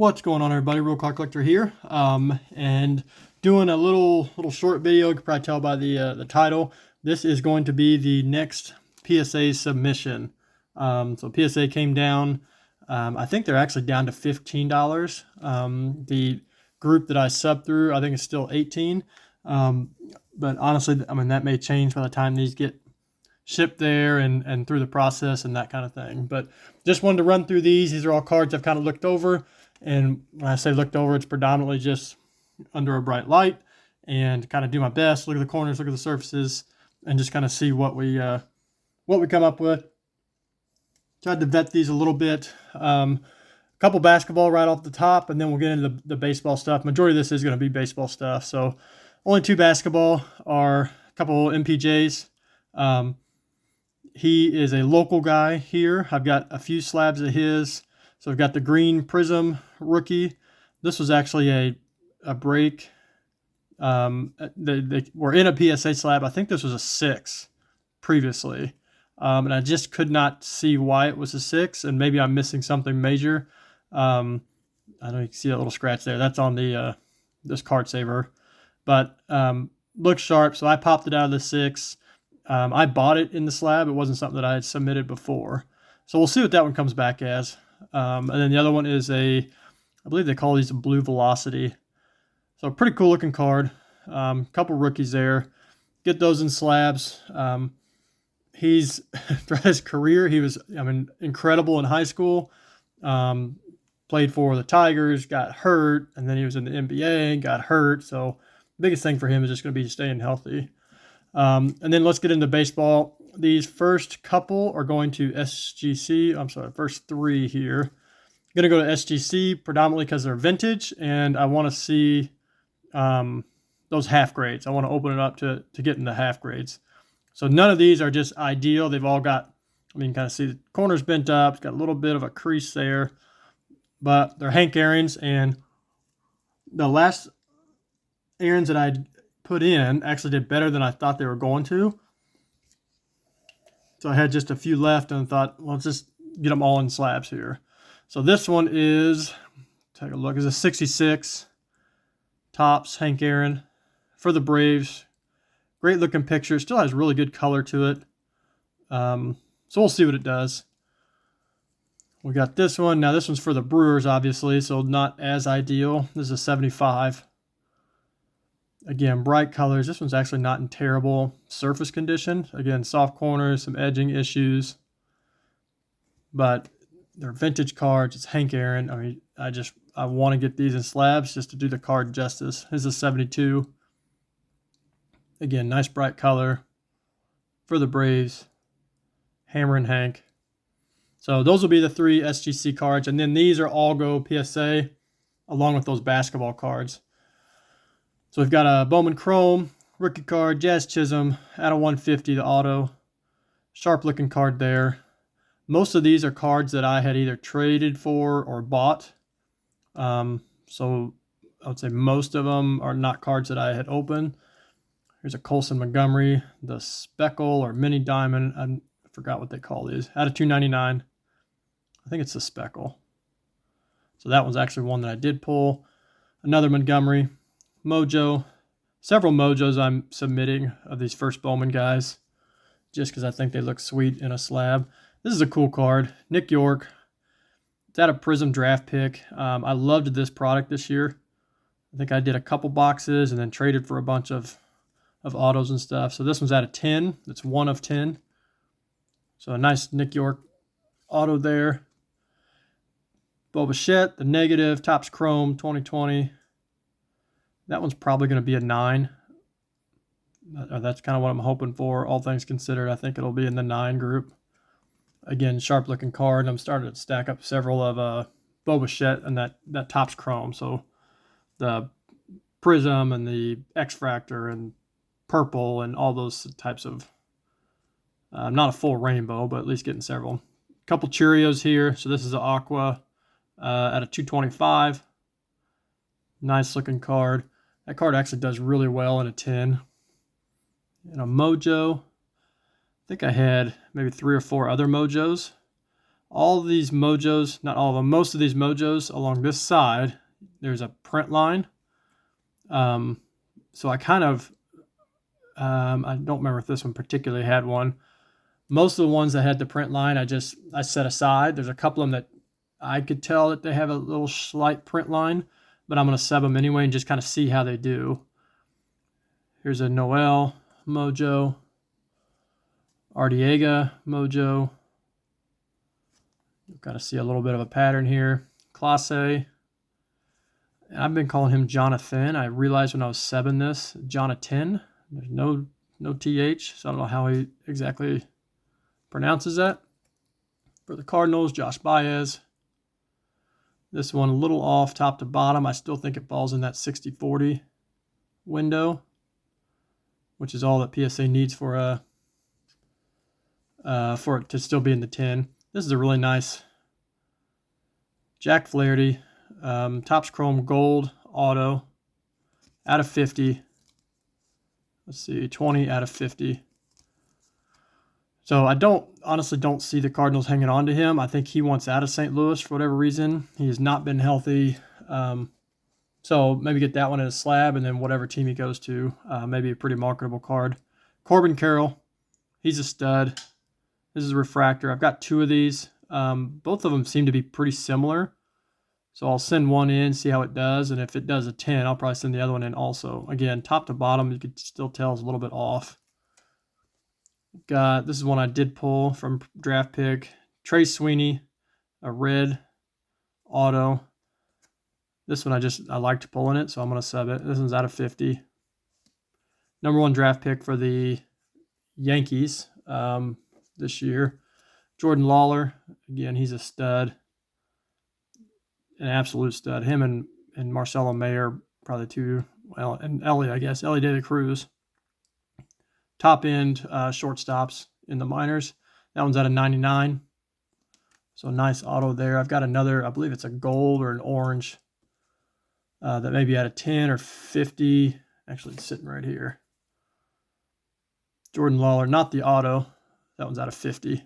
What's going on, everybody? Real Card Collector here, and doing a little short video. You can probably tell by the title. This is going to be the next PSA submission. So PSA came down. I think they're actually down to $15. The group that I sub through, I think it's still 18. But honestly, I mean, that may change by the time these get shipped there and through the process and that kind of thing. But just wanted to run through these. These are all cards I've kind of looked over. And when I say looked over, it's predominantly just under a bright light and kind of do my best, look at the corners, look at the surfaces, and just kind of see what we come up with. Tried to vet these a little bit. A couple basketball right off the top, and then we'll get into the baseball stuff. Majority of this is going to be baseball stuff. So only two basketball are a couple MPJs. He is a local guy here. I've got a few slabs of his. So I've got the green Prism rookie. This was actually a break. They were in a PSA slab. I think this was a 6 previously. And I just could not see why it was a 6. And maybe I'm missing something major. I don't know, you can see that little scratch there. That's on the this card saver. But looks sharp. So I popped it out of the 6. I bought it in the slab. It wasn't something that I had submitted before. So we'll see what that one comes back as. And then the other one is I believe they call these a Blue Velocity. So a pretty cool looking card. Couple rookies there. Get those in slabs. He's, throughout his career, he was, incredible in high school. Played for the Tigers, got hurt, and then he was in the NBA, got hurt. So the biggest thing for him is just going to be staying healthy. And then let's get into baseball. These first couple are going to Sgc. I'm sorry, first 3 here. I'm going to go to Sgc predominantly because they're vintage, and I want to see those half grades. I want to open it up to get into half grades. So none of these are just ideal. They've all got, you can kind of see the corners bent up. It's got a little bit of a crease there, but they're Hank Aaron's, and the last Aaron's that I put in actually did better than I thought they were going to. So I had just a few left and thought, well, let's just get them all in slabs here. So this one is, take a look, is a 66 Topps Hank Aaron for the Braves. Great looking picture. Still has really good color to it. So we'll see what it does. We got this one. Now this one's for the Brewers, obviously, so not as ideal. This is a 75. Again, bright colors. This one's actually not in terrible surface condition. Again, soft corners, some edging issues. But they're vintage cards. It's Hank Aaron. I want to get these in slabs just to do the card justice. This is a 72. Again, nice bright color for the Braves. Hammerin' Hank. So those will be the 3 Sgc cards. And then these are all go PSA along with those basketball cards. So we've got a Bowman Chrome, rookie card, Jazz Chisholm, out of 150, the auto. Sharp looking card there. Most of these are cards that I had either traded for or bought. So I would say most of them are not cards that I had opened. Here's a Colson Montgomery, the Speckle or Mini Diamond. I forgot what they call these. Out of 299. I think it's the Speckle. So that one's actually one that I did pull. Another Montgomery. Mojo, several Mojos I'm submitting of these first Bowman guys, just because I think they look sweet in a slab. This is a cool card. Nick York. It's at a Prism draft pick. I loved this product this year. I think I did a couple boxes and then traded for a bunch of autos and stuff. So this one's out of 10. It's 1 of 10. So a nice Nick York auto there. Bo Bichette, the negative, Topps Chrome 2020. That one's probably going to be a 9. That's kind of what I'm hoping for. All things considered, I think it'll be in the 9 group. Again, sharp looking card. I'm starting to stack up several of Bo Bichette and that Topps Chrome. So the Prism and the X-Fractor and purple and all those types of, not a full rainbow, but at least getting several. Couple Cheerios here. So this is an Aqua at a 225. Nice looking card. That card actually does really well in a 10. And a Mojo. I think I had maybe 3 or 4 other Mojos. all of these mojos, not all of them, most of these mojos along this side, there's a print line. So I kind of, I don't remember if this one particularly had one. Most of the ones that had the print line, I set aside. There's a couple of them that I could tell that they have a little slight print line, but I'm going to sub them anyway and just kind of see how they do. Here's a Noel mojo, Ardiega mojo. You've got to see a little bit of a pattern here. Classe. I've been calling him Jonathan. I realized when I was subbing this, Jonathan. There's no TH, so I don't know how he exactly pronounces that. For the Cardinals, Josh Baez. This one a little off top to bottom. I still think it falls in that 60-40 window, which is all that PSA needs for it to still be in the 10. This is a really nice Jack Flaherty, Topps Chrome Gold Auto out of 50. Let's see, 20 out of 50. So I honestly don't see the Cardinals hanging on to him. I think he wants out of St. Louis for whatever reason. He has not been healthy. So maybe get that one in a slab, and then whatever team he goes to, maybe a pretty marketable card. Corbin Carroll, he's a stud. This is a refractor. I've got two of these. Both of them seem to be pretty similar. So I'll send one in, see how it does, and if it does a 10, I'll probably send the other one in also. Again, top to bottom, you could still tell it's a little bit off. This is one I did pull from draft pick. Trey Sweeney, a red auto. This one I liked pulling it, so I'm going to sub it. This one's out of 50. Number 1 draft pick for the Yankees this year. Jordan Lawler, again, he's a stud. An absolute stud. Him and Marcelo May are probably two, well, and Ellie, I guess. Ellie De La Cruz. Top end shortstops in the minors. That one's out of 99. So nice auto there. I've got another, I believe it's a gold or an orange that may be out of 10 or 50. Actually, it's sitting right here. Jordan Lawler, not the auto. That one's out of 50.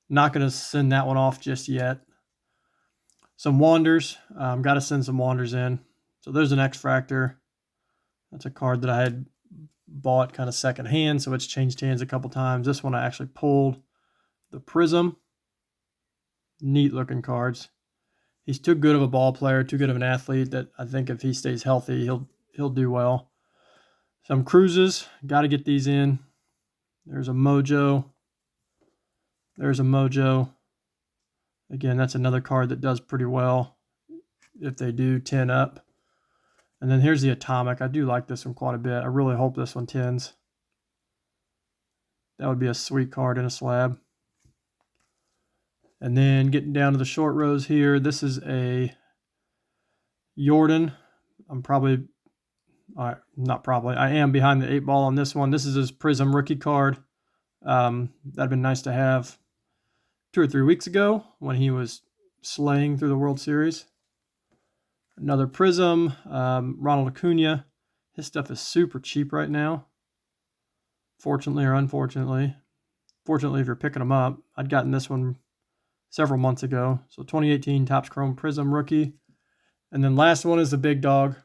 Not going to send that one off just yet. Some Wanders. Got to send some Wanders in. So there's an X-Fractor. That's a card that I had bought kind of second hand, so it's changed hands a couple times. This one I actually pulled the Prism. Neat looking cards. He's too good of a ball player, too good of an athlete that I think if he stays healthy, he'll do well. Some Cruises. Got to get these in. There's a Mojo. There's a Mojo. Again, that's another card that does pretty well if they do 10 up. And then here's the Atomic. I do like this one quite a bit. I really hope this one 10s. That would be a sweet card in a slab. And then getting down to the short rows here, this is a Jordan. I am behind the 8 ball on this one. This is his Prism rookie card. That'd been nice to have 2 or 3 weeks ago when he was slaying through the World Series. Another Prism, Ronald Acuna. His stuff is super cheap right now. Fortunately or unfortunately. Fortunately, if you're picking them up. I'd gotten this one several months ago. So 2018 Topps Chrome Prism rookie. And then last one is the big dog.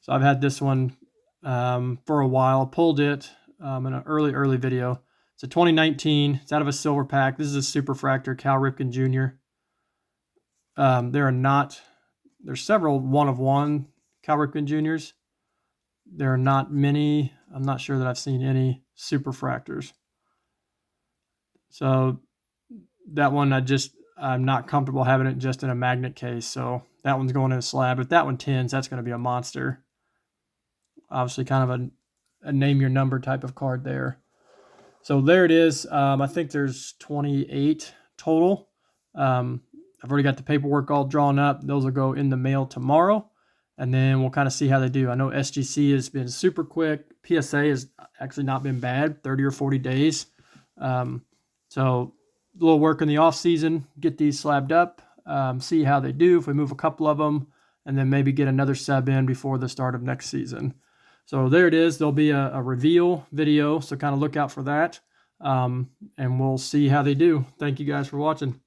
So I've had this one for a while. Pulled it in an early video. It's a 2019. It's out of a silver pack. This is a Superfractor, Cal Ripken Jr. There's several 1-of-1 Cal Ripken Jr.'s. There are not many. I'm not sure that I've seen any Superfractors. So that one, I'm not comfortable having it just in a magnet case. So that one's going in a slab. If that one 10s, that's going to be a monster. Obviously kind of a name your number type of card there. So there it is. I think there's 28 total. I've already got the paperwork all drawn up. Those will go in the mail tomorrow, and then we'll kind of see how they do. I know SGC has been super quick. PSA has actually not been bad, 30 or 40 days. So a little work in the off season, get these slabbed up, see how they do. If we move a couple of them, and then maybe get another sub in before the start of next season. So there it is. There'll be a reveal video, so kind of look out for that. and we'll see how they do. Thank you guys for watching.